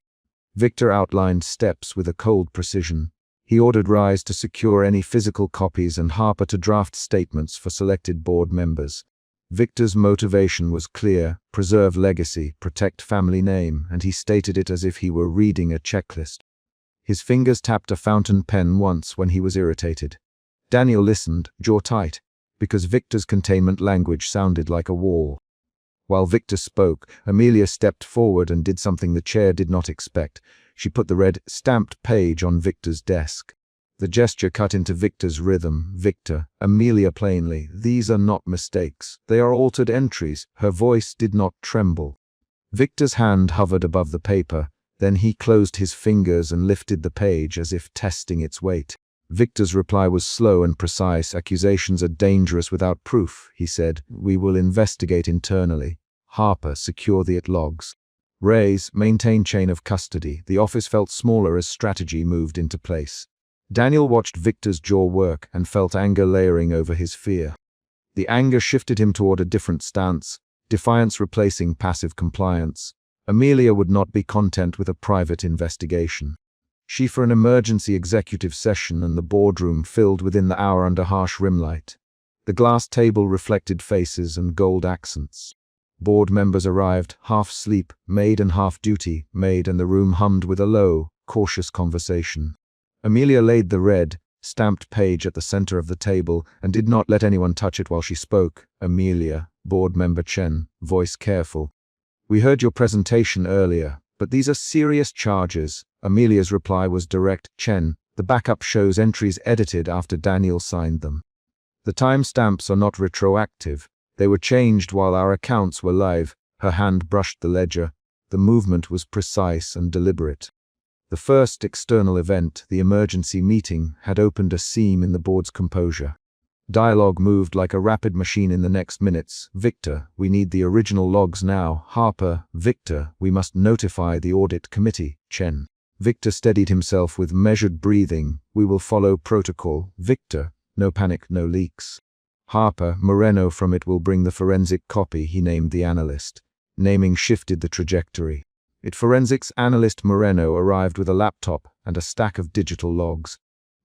Victor outlined steps with a cold precision. He ordered Rise to secure any physical copies and Harper to draft statements for selected board members. Victor's motivation was clear: preserve legacy, protect family name, and he stated it as if he were reading a checklist. His fingers tapped a fountain pen once when he was irritated. Daniel listened, jaw tight, because Victor's containment language sounded like a wall. While Victor spoke, Amelia stepped forward and did something the chair did not expect. She put the red, stamped page on Victor's desk. The gesture cut into Victor's rhythm. Victor, Amelia plainly, these are not mistakes. They are altered entries. Her voice did not tremble. Victor's hand hovered above the paper. Then he closed his fingers and lifted the page as if testing its weight. Victor's reply was slow and precise. Accusations are dangerous without proof, he said. We will investigate internally. Harper, secure the logs. Rays, maintain chain of custody. The office felt smaller as strategy moved into place. Daniel watched Victor's jaw work and felt anger layering over his fear. The anger shifted him toward a different stance, defiance replacing passive compliance. Amelia would not be content with a private investigation. She for an emergency executive session, and the boardroom filled within the hour under harsh rim light. The glass table reflected faces and gold accents. Board members arrived, half sleep, maid and half duty, maid, and the room hummed with a low, cautious conversation. Amelia laid the red, stamped page at the center of the table and did not let anyone touch it while she spoke. Amelia, board member Chen, voice careful. We heard your presentation earlier, but these are serious charges. Amelia's reply was direct. Chen, the backup shows entries edited after Daniel signed them. The timestamps are not retroactive. They were changed while our accounts were live. Her hand brushed the ledger. The movement was precise and deliberate. The first external event, the emergency meeting, had opened a seam in the board's composure. Dialogue moved like a rapid machine in the next minutes. Victor, we need the original logs now. Harper, Victor, we must notify the audit committee. Chen. Victor steadied himself with measured breathing. We will follow protocol. Victor, no panic, no leaks. Harper, Moreno from it will bring the forensic copy. He named the analyst. Naming shifted the trajectory. Forensics analyst Moreno arrived with a laptop and a stack of digital logs.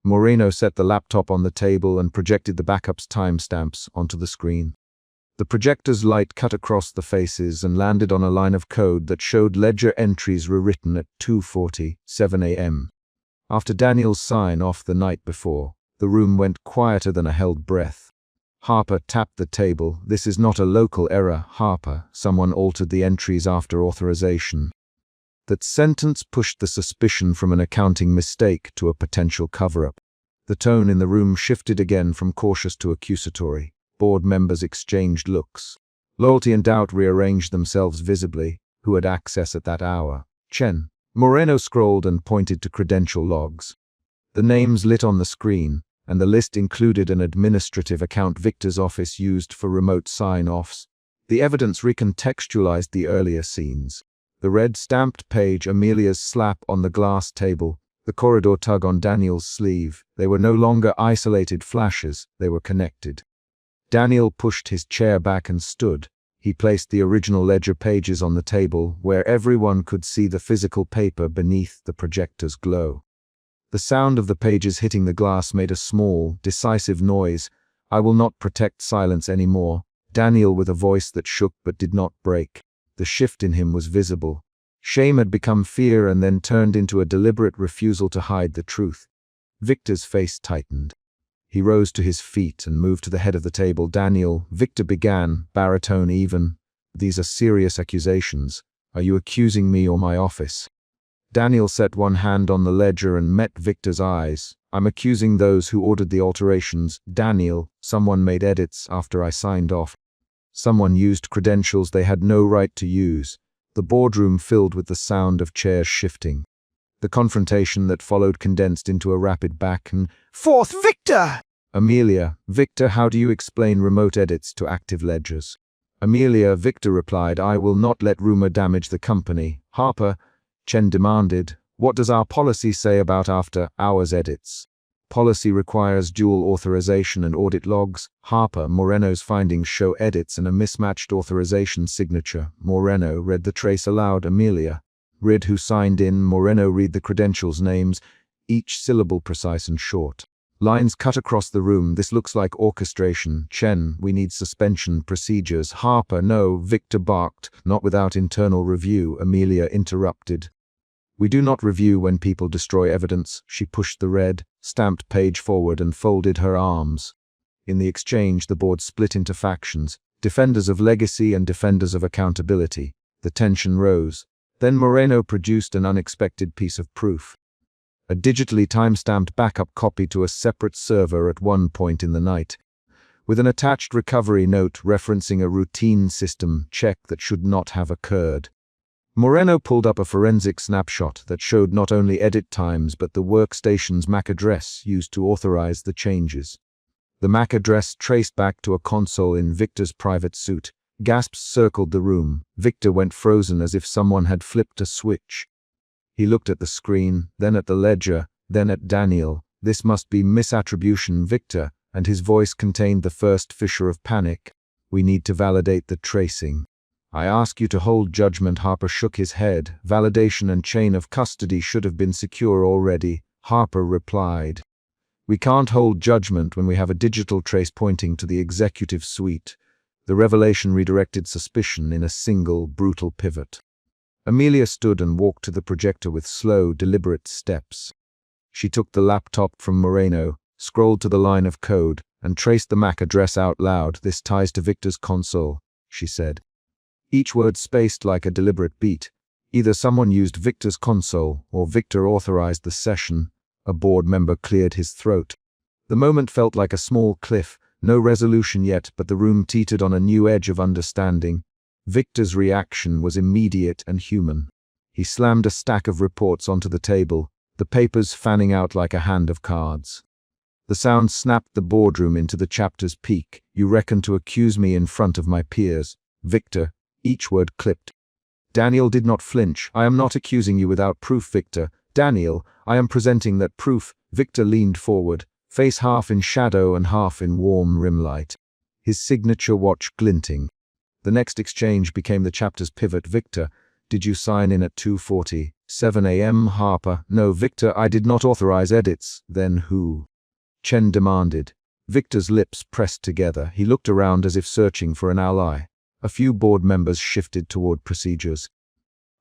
Moreno set the laptop on the table and projected the backup's timestamps onto the screen. The projector's light cut across the faces and landed on a line of code that showed ledger entries rewritten at 2:47 a.m. After Daniel's sign-off the night before, the room went quieter than a held breath. Harper tapped the table. This is not a local error, Harper. Someone altered the entries after authorization. That sentence pushed the suspicion from an accounting mistake to a potential cover-up. The tone in the room shifted again from cautious to accusatory. Board members exchanged looks. Loyalty and doubt rearranged themselves visibly. Who had access at that hour? Chen. Moreno scrolled and pointed to credential logs. The names lit on the screen, and the list included an administrative account Victor's office used for remote sign-offs. The evidence recontextualized the earlier scenes. The red stamped page, Amelia's slap on the glass table, the corridor tug on Daniel's sleeve. They were no longer isolated flashes, they were connected. Daniel pushed his chair back and stood. He placed the original ledger pages on the table, where everyone could see the physical paper beneath the projector's glow. The sound of the pages hitting the glass made a small, decisive noise. I will not protect silence anymore. Daniel with a voice that shook but did not break. The shift in him was visible. Shame had become fear and then turned into a deliberate refusal to hide the truth. Victor's face tightened. He rose to his feet and moved to the head of the table. Daniel, Victor began, baritone even. These are serious accusations. Are you accusing me or my office? Daniel set one hand on the ledger and met Victor's eyes. I'm accusing those who ordered the alterations. Daniel, someone made edits after I signed off. Someone used credentials they had no right to use. The boardroom filled with the sound of chairs shifting. The confrontation that followed condensed into a rapid back and forth. Victor! Amelia, Victor, how do you explain remote edits to active ledgers? Amelia, Victor replied, I will not let rumor damage the company. Harper, Chen demanded, what does our policy say about after-hours edits? Policy requires dual authorization and audit logs. Harper, Moreno's findings show edits and a mismatched authorization signature. Moreno read the trace aloud. Amelia, read who signed in. Moreno read the credentials names. each syllable precise and short. Lines cut across the room. This looks like orchestration. Chen, we need suspension procedures. Harper, no, Victor barked. Not without internal review, Amelia interrupted. We do not review when people destroy evidence. She pushed the red, stamped page forward and folded her arms. In the exchange, the board split into factions, defenders of legacy and defenders of accountability. The tension rose. Then Moreno produced an unexpected piece of proof. A digitally time-stamped backup copy to a separate server at one point in the night, with an attached recovery note referencing a routine system check that should not have occurred. Moreno pulled up a forensic snapshot that showed not only edit times but the workstation's MAC address used to authorize the changes. The MAC address traced back to a console in Victor's private suite. Gasps circled the room. Victor went frozen as if someone had flipped a switch. He looked at the screen, then at the ledger, then at Daniel. This must be misattribution, Victor, and his voice contained the first fissure of panic. We need to validate the tracing. I ask you to hold judgment. Harper shook his head. Validation and chain of custody should have been secure already. Harper replied. We can't hold judgment when we have a digital trace pointing to the executive suite. The revelation redirected suspicion in a single, brutal pivot. Amelia stood and walked to the projector with slow, deliberate steps. She took the laptop from Moreno, scrolled to the line of code, and traced the MAC address out loud. This ties to Victor's console, she said. Each word spaced like a deliberate beat. Either someone used Victor's console, or Victor authorized the session. A board member cleared his throat. The moment felt like a small cliff, no resolution yet, but the room teetered on a new edge of understanding. Victor's reaction was immediate and human. He slammed a stack of reports onto the table, the papers fanning out like a hand of cards. The sound snapped the boardroom into the chapter's peak. You reckon to accuse me in front of my peers. Victor, each word clipped. Daniel did not flinch. I am not accusing you without proof, Victor. Daniel, I am presenting that proof. Victor leaned forward, face half in shadow and half in warm rimlight, his signature watch glinting. The next exchange became the chapter's pivot. Victor, did you sign in at 2:47 a.m.? Harper, no, Victor, I did not authorize edits. Then who? Chen demanded. Victor's lips pressed together. He looked around as if searching for an ally. A few board members shifted toward procedures.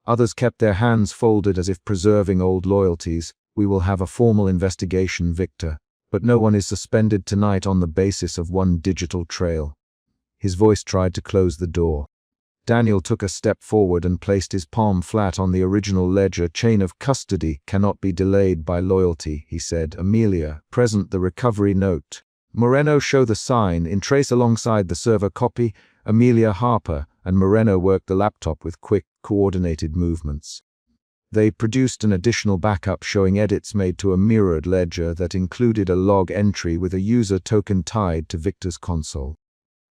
Others kept their hands folded as if preserving old loyalties. We will have a formal investigation, Victor, but no one is suspended tonight on the basis of one digital trail. His voice tried to close the door. Daniel took a step forward and placed his palm flat on the original ledger. Chain of custody cannot be delayed by loyalty, he said. Amelia, present the recovery note. Moreno, show the sign. In trace alongside the server copy. Amelia, Harper, and Moreno worked the laptop with quick, coordinated movements. They produced an additional backup showing edits made to a mirrored ledger that included a log entry with a user token tied to Victor's console.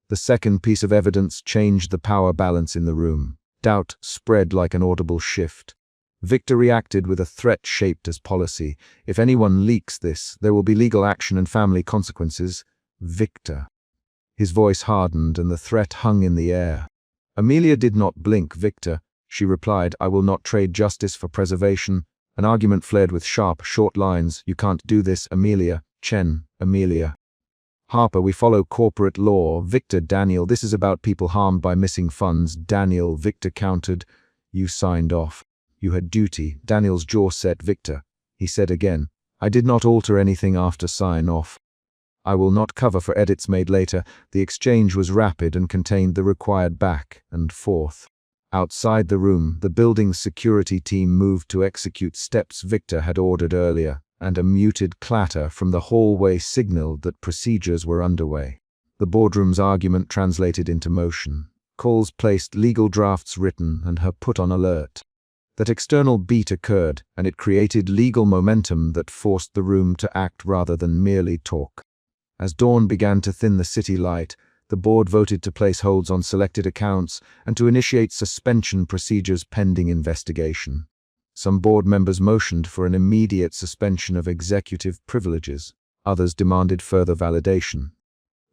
The second piece of evidence changed the power balance in the room. Doubt spread like an audible shift. Victor reacted with a threat shaped as policy. If anyone leaks this, there will be legal action and family consequences. Victor. His voice hardened and the threat hung in the air. Amelia did not blink. Victor, she replied, I will not trade justice for preservation. An argument flared with sharp, short lines. You can't do this, Amelia. Chen, Amelia. Harper, we follow corporate law. Victor, Daniel, this is about people harmed by missing funds. Daniel, Victor countered. You signed off. You had duty. Daniel's jaw set. Victor, he said again, I did not alter anything after sign off. I will not cover for edits made later. The exchange was rapid and contained the required back and forth. Outside the room, the building's security team moved to execute steps Victor had ordered earlier, and a muted clatter from the hallway signaled that procedures were underway. The boardroom's argument translated into motion. Calls placed, legal drafts written, and her put on alert. That external beat occurred, and it created legal momentum that forced the room to act rather than merely talk. As dawn began to thin the city light, the board voted to place holds on selected accounts and to initiate suspension procedures pending investigation. Some board members motioned for an immediate suspension of executive privileges. Others demanded further validation.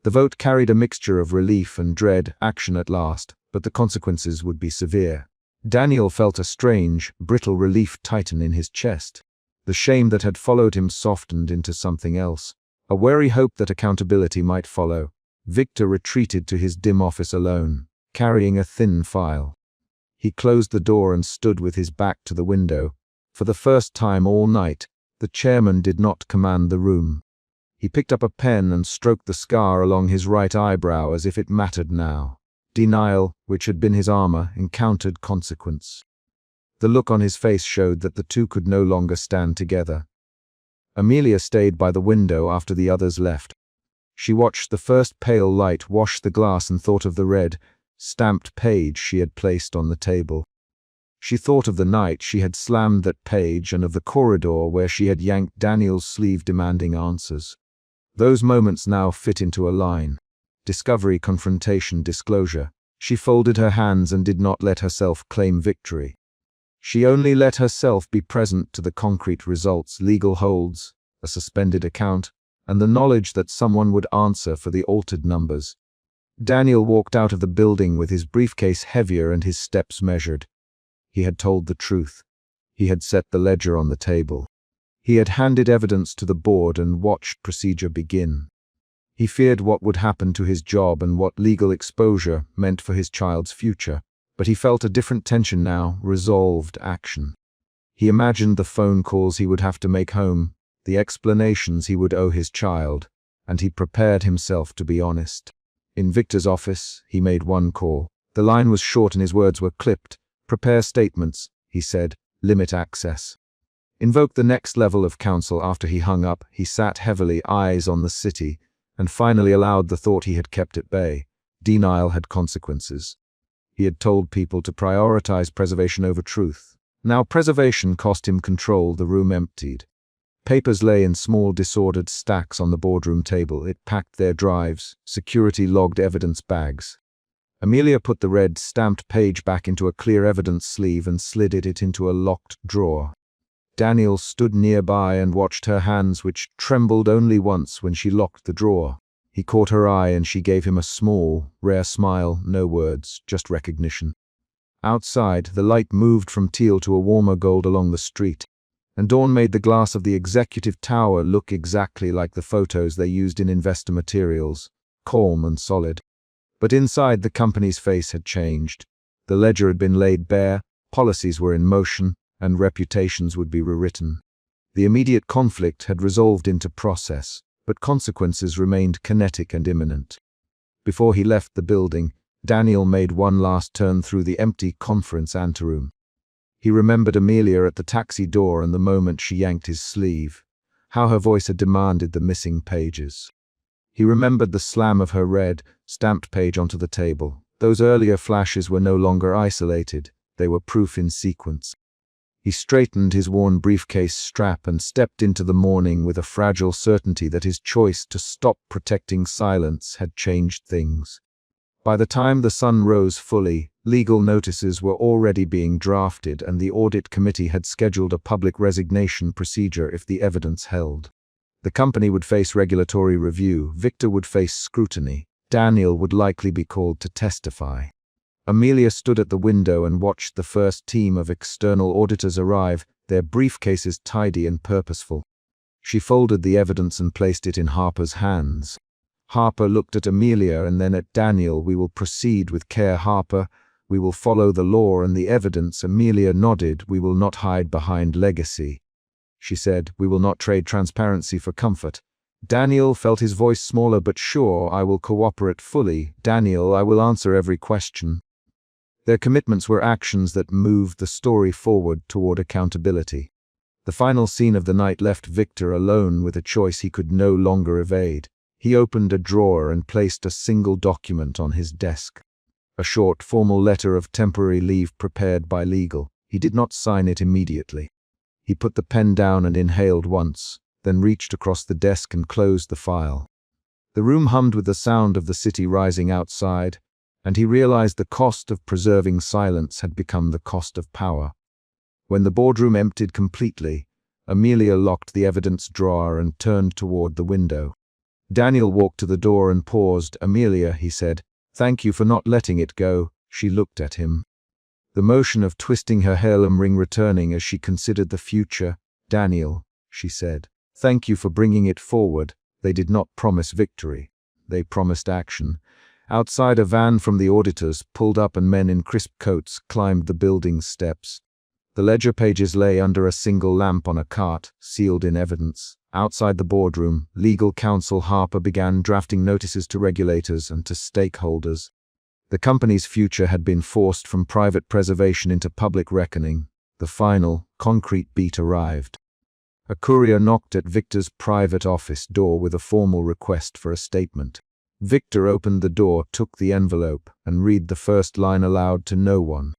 The vote carried a mixture of relief and dread. Action at last, but the consequences would be severe. Daniel felt a strange, brittle relief tighten in his chest. The shame that had followed him softened into something else, a wary hope that accountability might follow. Victor retreated to his dim office alone, carrying a thin file. He closed the door and stood with his back to the window. For the first time all night, the chairman did not command the room. He picked up a pen and stroked the scar along his right eyebrow as if it mattered now. Denial, which had been his armor, encountered consequence. The look on his face showed that the two could no longer stand together. Amelia stayed by the window after the others left. She watched the first pale light wash the glass and thought of the red, stamped page she had placed on the table. She thought of the night she had slammed that page and of the corridor where she had yanked Daniel's sleeve demanding answers. Those moments now fit into a line. Discovery, confrontation, disclosure. She folded her hands and did not let herself claim victory. She only let herself be present to the concrete results, legal holds, a suspended account, and the knowledge that someone would answer for the altered numbers. Daniel walked out of the building with his briefcase heavier and his steps measured. He had told the truth. He had set the ledger on the table. He had handed evidence to the board and watched procedure begin. He feared what would happen to his job and what legal exposure meant for his child's future. But he felt a different tension now, resolved action. He imagined the phone calls he would have to make home, the explanations he would owe his child, and he prepared himself to be honest. In Victor's office, he made one call. The line was short and his words were clipped. "Prepare statements," he said. "Limit access." Invoke the next level of counsel. After he hung up, he sat heavily, eyes on the city, and finally allowed the thought he had kept at bay. Denial had consequences. He had told people to prioritize preservation over truth. Now preservation cost him control. The room emptied. Papers lay in small disordered stacks on the boardroom table. It packed their drives, security logged evidence bags. Amelia put the red stamped page back into a clear evidence sleeve and slid it into a locked drawer. Daniel stood nearby and watched her hands, which trembled only once when she locked the drawer. He caught her eye and she gave him a small, rare smile, no words, just recognition. Outside, the light moved from teal to a warmer gold along the street, and dawn made the glass of the executive tower look exactly like the photos they used in investor materials, calm and solid. But inside, the company's face had changed. The ledger had been laid bare, policies were in motion, and reputations would be rewritten. The immediate conflict had resolved into process, but consequences remained kinetic and imminent. Before he left the building, Daniel made one last turn through the empty conference anteroom. He remembered Amelia at the taxi door and the moment she yanked his sleeve, how her voice had demanded the missing pages. He remembered the slam of her red, stamped page onto the table. Those earlier flashes were no longer isolated, they were proof in sequence. He straightened his worn briefcase strap and stepped into the morning with a fragile certainty that his choice to stop protecting silence had changed things. By the time the sun rose fully, legal notices were already being drafted and the audit committee had scheduled a public resignation procedure if the evidence held. The company would face regulatory review, Victor would face scrutiny, Daniel would likely be called to testify. Amelia stood at the window and watched the first team of external auditors arrive, their briefcases tidy and purposeful. She folded the evidence and placed it in Harper's hands. Harper looked at Amelia and then at Daniel. "We will proceed with care, Harper. We will follow the law and the evidence." Amelia nodded. "We will not hide behind legacy," she said. "We will not trade transparency for comfort." Daniel felt his voice smaller but sure. "I will cooperate fully. Daniel, I will answer every question." Their commitments were actions that moved the story forward toward accountability. The final scene of the night left Victor alone with a choice he could no longer evade. He opened a drawer and placed a single document on his desk. A short, formal letter of temporary leave prepared by legal. He did not sign it immediately. He put the pen down and inhaled once, then reached across the desk and closed the file. The room hummed with the sound of the city rising outside, and he realized the cost of preserving silence had become the cost of power. When the boardroom emptied completely, Amelia locked the evidence drawer and turned toward the window. Daniel walked to the door and paused. "Amelia," he said, "thank you for not letting it go." She looked at him. The motion of twisting her hairlum ring returning as she considered the future. "Daniel," she said, "thank you for bringing it forward." They did not promise victory. They promised action. Outside, a van from the auditors pulled up and men in crisp coats climbed the building's steps. The ledger pages lay under a single lamp on a cart, sealed in evidence. Outside the boardroom, legal counsel Harper began drafting notices to regulators and to stakeholders. The company's future had been forced from private preservation into public reckoning. The final, concrete beat arrived. A courier knocked at Victor's private office door with a formal request for a statement. Victor opened the door, took the envelope, and read the first line aloud to no one.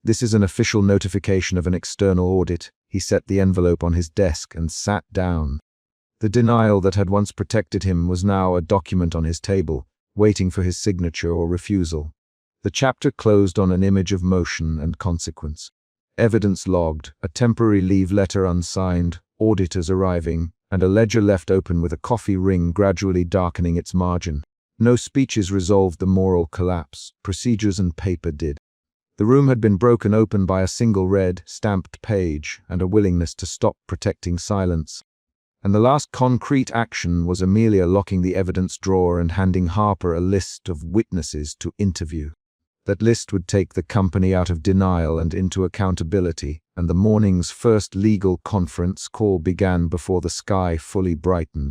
"This is an official notification of an external audit." He set the envelope on his desk and sat down. The denial that had once protected him was now a document on his table, waiting for his signature or refusal. The chapter closed on an image of motion and consequence. Evidence logged, a temporary leave letter unsigned, auditors arriving, and a ledger left open with a coffee ring gradually darkening its margin. No speeches resolved the moral collapse. Procedures and paper did. The room had been broken open by a single red, stamped page and a willingness to stop protecting silence. And the last concrete action was Amelia locking the evidence drawer and handing Harper a list of witnesses to interview. That list would take the company out of denial and into accountability, and the morning's first legal conference call began before the sky fully brightened.